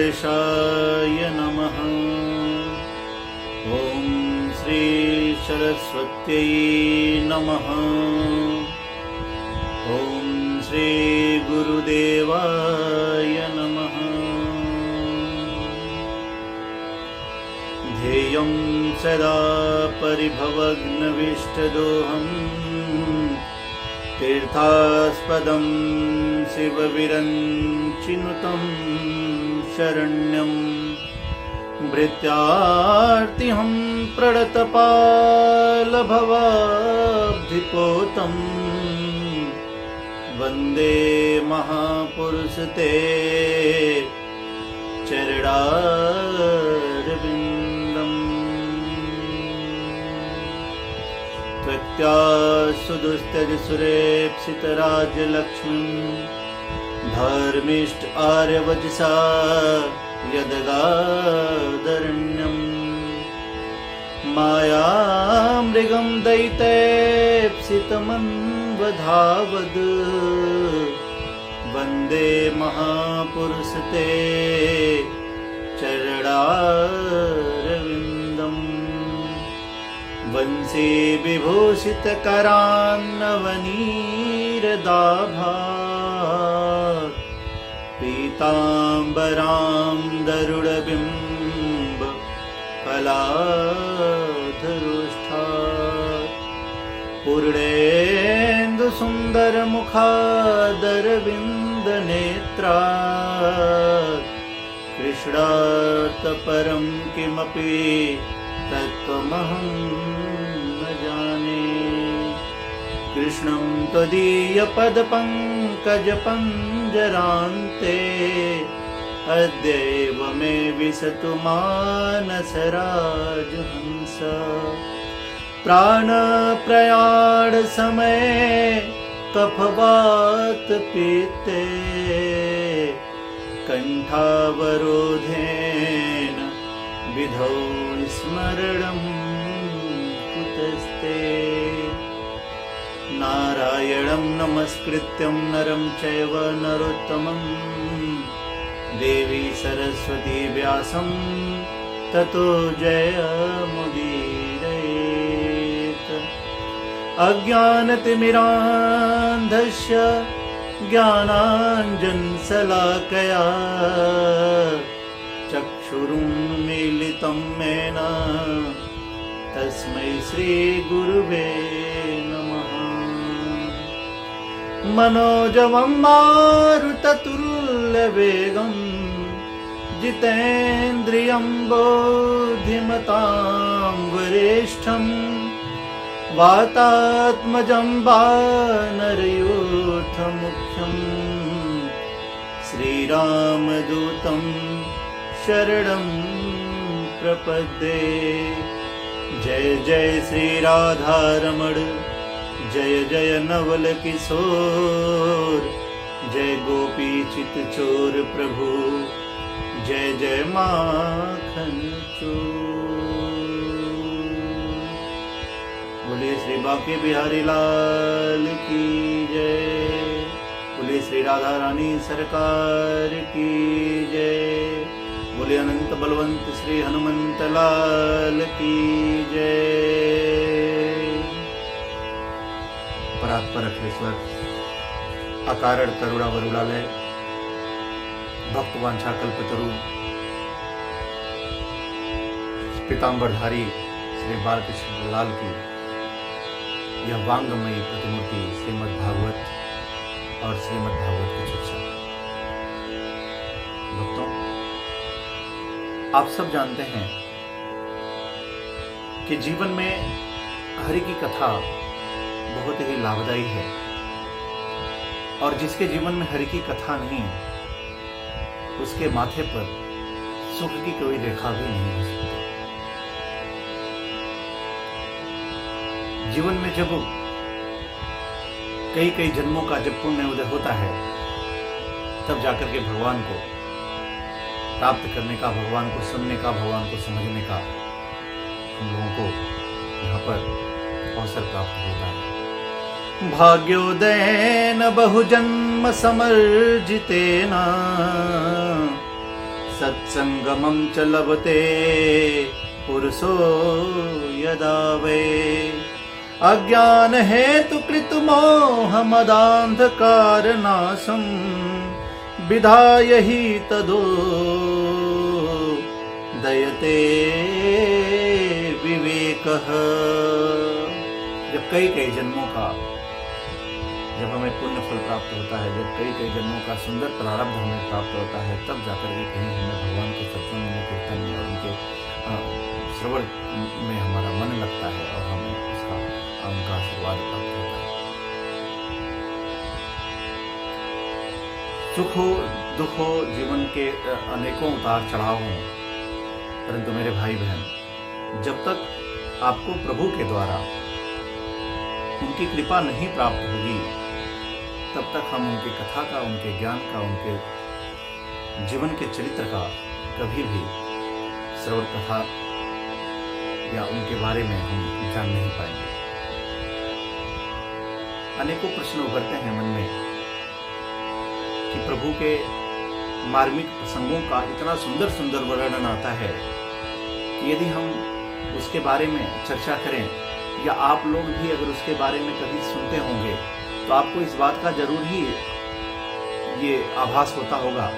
गणेशाय नमः। ॐ श्री सरस्वत्यै नमः। ॐ श्री गुरुदेवाय नमः। ध्येयं सदा परिभवग्नविष्टदोहम् तीर्थास्पदं शिवविरञ्चिनुतं शरण्यं भृत्यार्तिहं प्रणतपालभवाब्धिपोतं वन्दे महापुरुषते चरणारविन्दम्। त्वत्या सुदुस्तजसुरेप्सितराजलक्ष्मीं धर्मिष्ठ आर्यवचसा यदगादरण्यम् मायामृगं दैतेप्सितमन्वधावद् वन्दे महापुरुषते चरणारविन्दम्। वंशी विभूषितकरान्नवनीरदाभात् पीताम्बरां गरुडबिम्ब फलाधरोष्ठात् पूर्णेन्दुसुन्दरमुखादरविन्दनेत्रात् कृष्णात् परं किमपि तत्त्वमहं न जाने। कृष्णं त्वदीयपदपङ्कजपञ्जरान्ते अद्यैव मे विशतु मानसराजहंस। प्राणप्रयाणसमये कफवातपित्ते कण्ठावरोधेन विधौ स्मरणं कुतस्ते। नारायणं नमस्कृत्यं नरं चैव नरोत्तमं देवी सरस्वती व्यासं ततो जयमुदीरयेत्। अज्ञानतिमिरान्धस्य ज्ञानाञ्जनशलाकया चक्षुरुन्मीलितं येन तस्मै श्रीगुरुवे नमः। मनोजवं मारुततुल्यवेगं जितेन्द्रियं बुद्धिमतां वरिष्ठं वातात्मजं वानरयूथमुख्यं श्रीरामदूतं शरणं प्रपद्ये। जय जय श्री राधारमण जय जय नवल किशोर जय गोपी चित चोर प्रभु जय जय माखन चोर। बोलिए श्री बांके बिहारी लाल की जय। बोलिए श्री राधा रानी सरकार की जय। बोलिए अनंत बलवंत श्री हनुमंत लाल की जय। परात्पर अखिलेश्वर अकारण करुणा वरुणालय भक्तवांछा कल्पतरु पीताम्बरधारी श्री बालकृष्ण लाल की यह वांगमयी प्रतिमूर्ति श्रीमद् भागवत और श्रीमद् भागवत की शिक्षा। भक्तों, आप सब जानते हैं कि जीवन में हरि की कथा बहुत ही लाभदायी है और जिसके जीवन में हरि की कथा नहीं उसके माथे पर सुख की कोई रेखा भी नहीं हो सकती। जीवन में जब कई कई जन्मों का जब पुण्य उदय होता है तब जाकर के भगवान को प्राप्त करने का, भगवान को सुनने का, भगवान को समझने का हम लोगों को यहाँ पर अवसर प्राप्त होता है। भाग्योदयेन बहुजन्म समर्जितेन सत्संगमं च लभते पुरुषो यदा वै अज्ञान हेतु कृत मोह मदांधकार नाशम विधाय ही तदो दयते विवेकः। जब कई कई जन्मों का जब हमें पुण्य फल प्राप्त होता है, जब कई कई जन्मों का सुंदर प्रारब्ध हमें प्राप्त होता है, तब जाकर के कहीं हमें भगवान के सत्संग में, कीर्तन में और उनके श्रवण में हमारा मन लगता है और हमें उनका आशीर्वाद प्राप्त होता है। सुख हो दुख हो, जीवन के अनेकों उतार चढ़ाव हों, परंतु मेरे भाई बहन, जब तक आपको प्रभु के द्वारा उनकी कृपा नहीं प्राप्त होगी, तब तक हम उनकी कथा का, उनके ज्ञान का, उनके जीवन के चरित्र का कभी भी श्रवण कथा या उनके बारे में हम जान नहीं पाएंगे। अनेकों प्रश्न उभरते हैं मन में कि प्रभु के मार्मिक प्रसंगों का इतना सुंदर सुंदर वर्णन आता है कि यदि हम उसके बारे में चर्चा करें या आप लोग भी अगर उसके बारे में कभी सुनते होंगे तो आपको इस बात का जरूर ही ये आभास होता होगा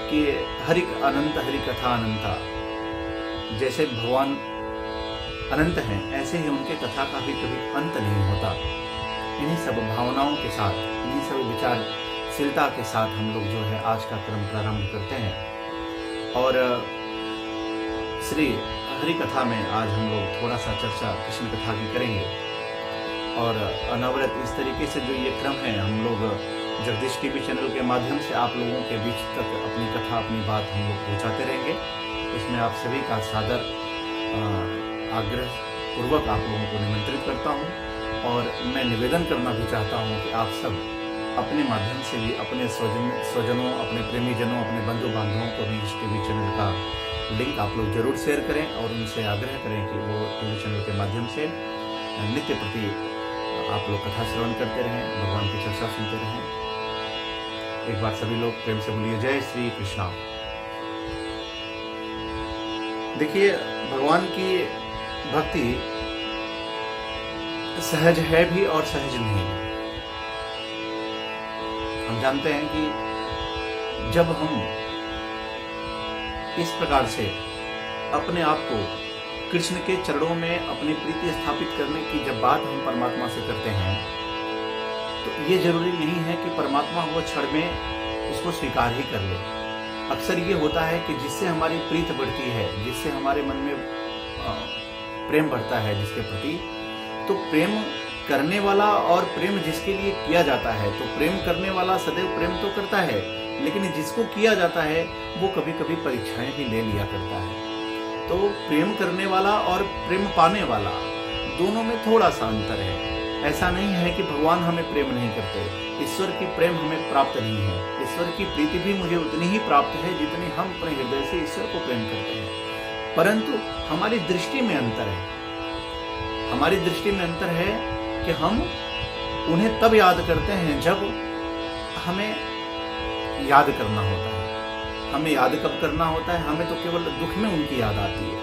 कि हरिक अनंत, हरि कथा अनंता। जैसे भगवान अनंत हैं, ऐसे ही उनके कथा का भी कभी अंत नहीं होता। इन्हीं सब भावनाओं के साथ, इन्हीं सब विचारशीलता के साथ हम लोग जो है आज का क्रम प्रारंभ करते हैं। और श्री हरि कथा में आज हम लोग थोड़ा सा चर्चा कृष्ण कथा की करेंगे। और अनवरत इस तरीके से जो ये क्रम है, हम लोग जगदीश टीवी चैनल के माध्यम से आप लोगों के बीच तक अपनी कथा, अपनी बात हम लोग पहुँचाते रहेंगे। इसमें आप सभी का सादर आग्रह पूर्वक आप लोगों को निमंत्रित करता हूँ और मैं निवेदन करना भी चाहता हूँ कि आप सब अपने माध्यम से भी अपने स्वजनों, अपने प्रेमीजनों, अपने बंधु बांधवों को भी इस टीवी चैनल का लिंक आप लोग जरूर शेयर करें और उनसे आग्रह करें कि वो टीवी चैनल के माध्यम से नित्य प्रति आप लोग कथा श्रवण करते रहें, भगवान की चर्चा सुनते रहें। एक बार सभी लोग प्रेम से बोलिए जय श्री कृष्णा। देखिए, भगवान की भक्ति सहज है भी और सहज नहीं। हम जानते हैं कि जब हम इस प्रकार से अपने आप को कृष्ण के चरणों में अपनी प्रीति स्थापित करने की जब बात हम परमात्मा से करते हैं, तो ये जरूरी नहीं है कि परमात्मा वो क्षण में उसको स्वीकार ही कर ले। अक्सर ये होता है कि जिससे हमारी प्रीत बढ़ती है, जिससे हमारे मन में प्रेम बढ़ता है जिसके प्रति, तो प्रेम करने वाला और प्रेम जिसके लिए किया जाता है, तो प्रेम करने वाला सदैव प्रेम तो करता है, लेकिन जिसको किया जाता है वो कभी कभी परीक्षाएं भी ले लिया करता है। तो प्रेम करने वाला और प्रेम पाने वाला दोनों में थोड़ा सा अंतर है। ऐसा नहीं है कि भगवान हमें प्रेम नहीं करते, ईश्वर की प्रेम हमें प्राप्त नहीं है। ईश्वर की प्रीति भी मुझे उतनी ही प्राप्त है जितनी हम अपने हृदय से ईश्वर को प्रेम करते हैं, परंतु हमारी दृष्टि में अंतर है। हमारी दृष्टि में अंतर है कि हम उन्हें तब याद करते हैं जब हमें याद करना होता है। हमें याद कब करना होता है? हमें तो केवल दुख में उनकी याद आती है।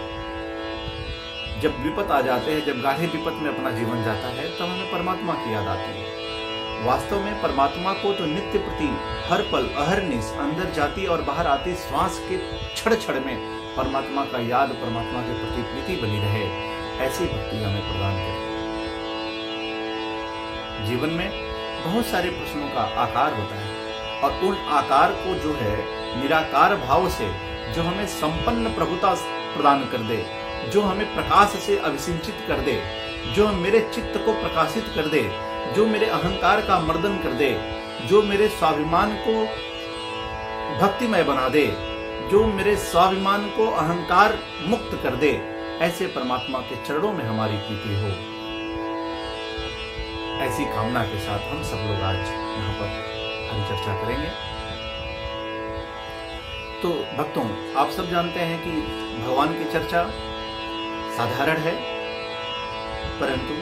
जब विपत आ जाते हैं, जब गाढ़े विपत में अपना जीवन जाता है, तब हमें परमात्मा की याद आती है। वास्तव में परमात्मा को तो नित्य प्रति हर पल अहरनिश अंदर जाती और बाहर आती श्वास के क्षण क्षण में परमात्मा का याद, परमात्मा के प्रति प्रीति बनी रहे, ऐसी भक्ति हमें प्रदान करे। जीवन में बहुत सारे प्रश्नों का आकार होता है और उन आकार को जो है निराकार भाव से जो हमें संपन्न प्रभुता प्रदान कर दे, जो हमें प्रकाश से अभिसिंचित कर दे, जो मेरे चित्त को प्रकाशित कर दे, जो मेरे अहंकार का मर्दन कर दे, जो मेरे स्वाभिमान को भक्तिमय बना दे, जो मेरे स्वाभिमान को अहंकार मुक्त कर दे, ऐसे परमात्मा के चरणों में हमारी प्रीति हो। ऐसी कामना के साथ हम सब लोग आज यहाँ पर हरी चर्चा करेंगे। तो भक्तों, आप सब जानते हैं कि भगवान की चर्चा साधारण है, परंतु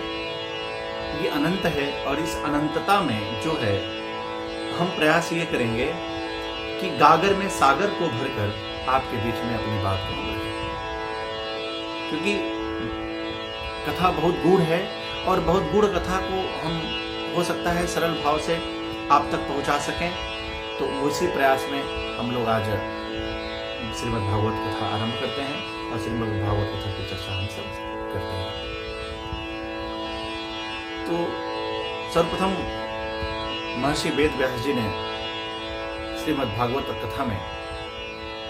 ये अनंत है और इस अनंतता में जो है हम प्रयास ये करेंगे कि गागर में सागर को भरकर आपके बीच में अपनी बात को हम रखें, क्योंकि कथा बहुत गूढ़ है और बहुत गूढ़ कथा को हम हो सकता है सरल भाव से आप तक पहुंचा सकें। तो उसी प्रयास में हम लोग आज श्रीमद् भागवत कथा आरंभ करते हैं और श्रीमद् भागवत कथा की चर्चा हम सब करते हैं। तो सर्वप्रथम महर्षि वेद व्यास जी ने श्रीमद् भागवत कथा में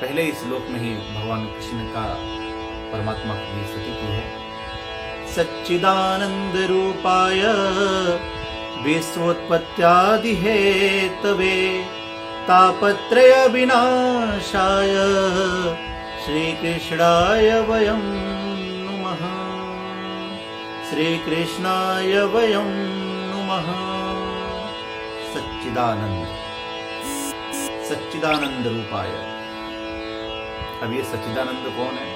पहले ही श्लोक में ही भगवान कृष्ण का परमात्मा की स्तुति की है। सच्चिदानंद रूपाय विश्वोत्पत्त्यादि हेतवे तापत्रय विनाशाय श्रीकृष्णाय वयं नुमः। श्रीकृष्णाय वयं नुमः। सच्चिदानंद रूपाय। अब ये सच्चिदानंद कौन है?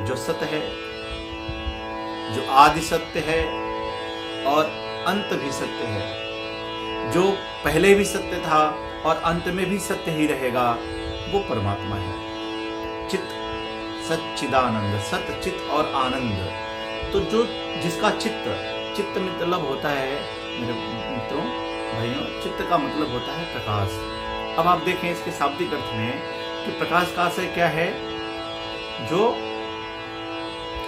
जो सत्य है, जो आदि सत्य है और अंत भी सत्य है, जो पहले भी सत्य था और अंत में भी सत्य ही रहेगा, वो परमात्मा है। चित्त सच्चिदानंद, सत्य चित्त और आनंद। तो जो जिसका चित्त मतलब होता है मेरे मित्रों भाइयों, चित्त का मतलब होता है प्रकाश। अब आप देखें इसके शाब्दिक अर्थ में कि प्रकाश का आशय क्या है? जो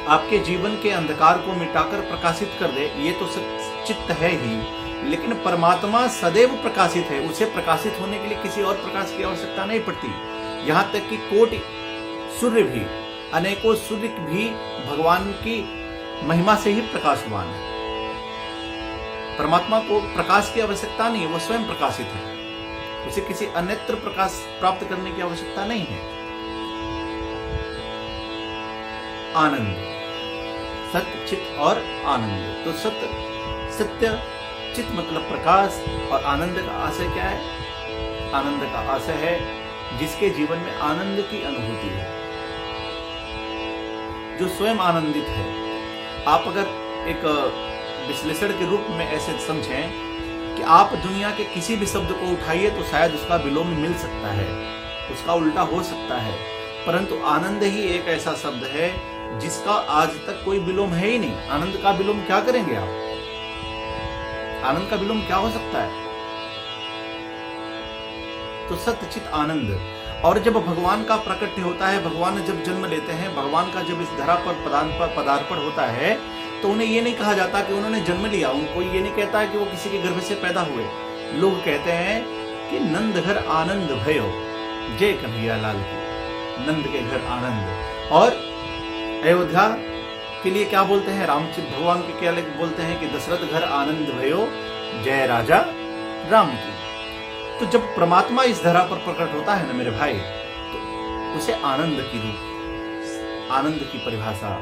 आपके जीवन के अंधकार को मिटाकर प्रकाशित कर दे, ये तो चित्त है ही, लेकिन परमात्मा सदैव प्रकाशित है। उसे प्रकाशित होने के लिए किसी और प्रकाश की आवश्यकता नहीं पड़ती। यहाँ तक कि कोटि सूर्य भी, अनेकों सूर्य भी भगवान की महिमा से ही प्रकाशवान है। परमात्मा को प्रकाश की आवश्यकता नहीं है, वो स्वयं प्रकाशित है। उसे किसी अन्यत्र प्रकाश प्राप्त करने की आवश्यकता नहीं है। आनंद, सत्य चित्त और आनंद। तो सत्य चित्त मतलब प्रकाश, और आनंद का आशय क्या है? आनंद का आशय है जिसके जीवन में आनंद की अनुभूति है, जो स्वयं आनंदित है। आप अगर एक विश्लेषण के रूप में ऐसे समझें कि आप दुनिया के किसी भी शब्द को उठाइए तो शायद उसका विलोम मिल सकता है, उसका उल्टा हो सकता है, परंतु आनंद ही एक ऐसा शब्द है जिसका आज तक कोई विलोम है ही नहीं। आनंद का विलोम क्या करेंगे आप? आनंद का विलोम क्या हो सकता है? तो सत्य चित्त आनंद। और जब भगवान का प्रकट होता है, भगवान जब जन्म लेते हैं, भगवान का जब इस धरा पर पदार्पण होता है, तो उन्हें ये नहीं कहा जाता कि उन्होंने जन्म लिया। उनको ये नहीं कहता कि वो किसी के गर्भ से पैदा हुए। लोग कहते हैं कि नंद घर आनंद भयो, जय कन्हैया लाल की। नंद के घर आनंद। और अयोध्या के लिए क्या बोलते हैं? रामचंद्र भगवान के क्या बोलते हैं कि दशरथ घर आनंद भयो, जय राजा राम की। तो जब परमात्मा इस धरा पर प्रकट होता है ना मेरे भाई, तो उसे आनंद की रूप, आनंद की परिभाषा,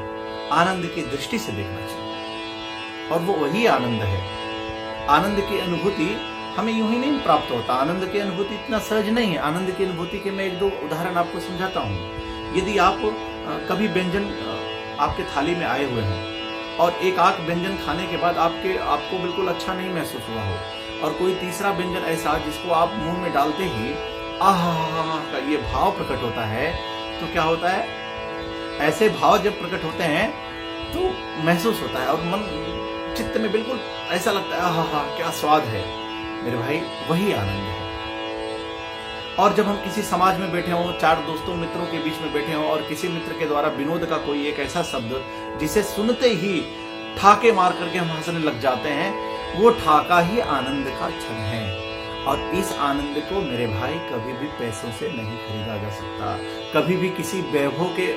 आनंद की दृष्टि से देखना चाहिए। और वो वही आनंद है। आनंद की अनुभूति हमें यूं ही नहीं प्राप्त होता। आनंद की अनुभूति इतना सहज नहीं है। आनंद की अनुभूति के मैं एक दो उदाहरण आपको समझाता हूँ। यदि आप कभी व्यंजन आपके थाली में आए हुए हैं और एक आध व्यंजन खाने के बाद आपको बिल्कुल अच्छा नहीं महसूस हुआ हो, और कोई तीसरा व्यंजन ऐसा जिसको आप मुंह में डालते ही आहा का ये भाव प्रकट होता है, तो क्या होता है? ऐसे भाव जब प्रकट होते हैं तो महसूस होता है और मन चित्त में बिल्कुल ऐसा लगता है आहा क्या स्वाद है मेरे भाई। वही आनंद है। और जब हम किसी समाज में बैठे हों, चार दोस्तों मित्रों के बीच में बैठे हों, और किसी मित्र के द्वारा विनोद का कोई एक ऐसा शब्द जिसे सुनते ही ठाके मार करके हम हंसने लग जाते हैं, वो ठाका ही आनंद का क्षण है। और इस आनंद को मेरे भाई कभी भी पैसों से नहीं खरीदा जा सकता, कभी भी किसी वैभव के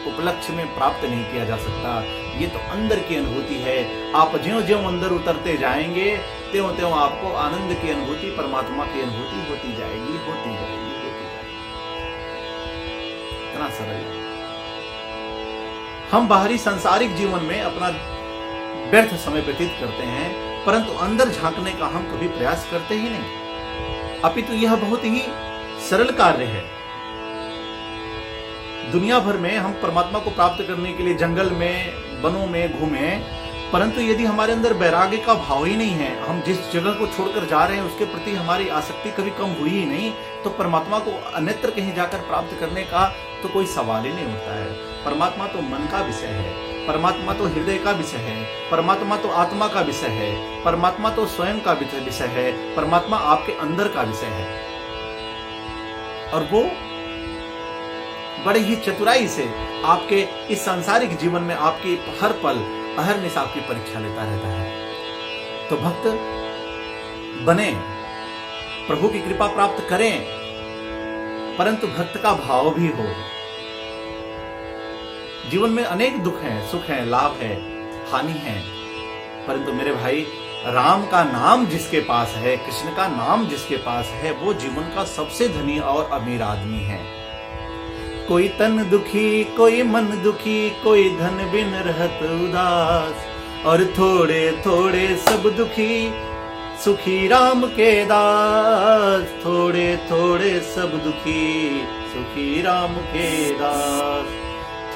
उपलक्ष्य में प्राप्त नहीं किया जा सकता। ये तो अंदर की अनुभूति है। आप ज्यों-ज्यों अंदर उतरते जाएंगे, त्यों-त्यों आपको आनंद की अनुभूति, परमात्मा की अनुभूति होती जाएगी, होती जाएगी, होती जाएगी। इतना सरल है। हम बाहरी सांसारिक जीवन में अपना व्यर्थ समय व्यतीत करते हैं, परंतु अंदर झांकने का हम कभी प्रयास करते ही नहीं। अपितु यह बहुत ही सरल कार्य है। दुनिया भर में हम परमात्मा को प्राप्त करने के लिए जंगल में, वनों में घूमें, परंतु यदि हमारे अंदर वैराग्य का भाव ही नहीं है, हम जिस जगह को छोड़कर जा रहे हैं उसके प्रति हमारी आसक्ति कभी कम हुई ही नहीं, तो परमात्मा को अन्यत्र कहीं जाकर प्राप्त करने का तो कोई सवाल ही नहीं उठता है। परमात्मा तो मन का विषय है, परमात्मा तो हृदय का विषय है, परमात्मा तो आत्मा का विषय है, परमात्मा तो स्वयं का विषय है, परमात्मा आपके अंदर का विषय है। और वो बड़े ही चतुराई से आपके इस सांसारिक जीवन में आपकी हर पल अहरनिश आपकी परीक्षा लेता रहता है। तो भक्त बने, प्रभु की कृपा प्राप्त करें, परंतु भक्त का भाव भी हो। जीवन में अनेक दुख हैं, सुख हैं, लाभ है, हानि है, परंतु मेरे भाई राम का नाम जिसके पास है, कृष्ण का नाम जिसके पास है, वो जीवन का सबसे धनी और अमीर आदमी है। कोई तन दुखी, कोई मन दुखी, कोई धन बिन रहत उदास, और थोड़े थोड़े सब दुखी, सुखी राम के दास। थोड़े थोड़े सब दुखी, सुखी राम के दास।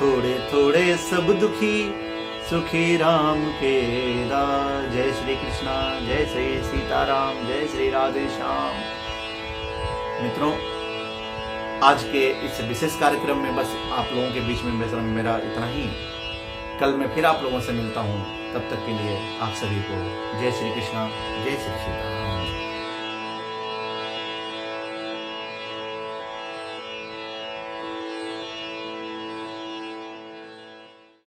थोड़े थोड़े सब दुखी, सुखी राम के दास। जय श्री कृष्णा, जय श्री सीताराम, जय श्री राधे श्याम। मित्रों, आज के इस विशेष कार्यक्रम में बस आप लोगों के बीच में मेरा इतना ही। कल मैं फिर आप लोगों से मिलता हूँ, तब तक के लिए आप सभी को जय श्री कृष्णा, जय श्री सीताराम।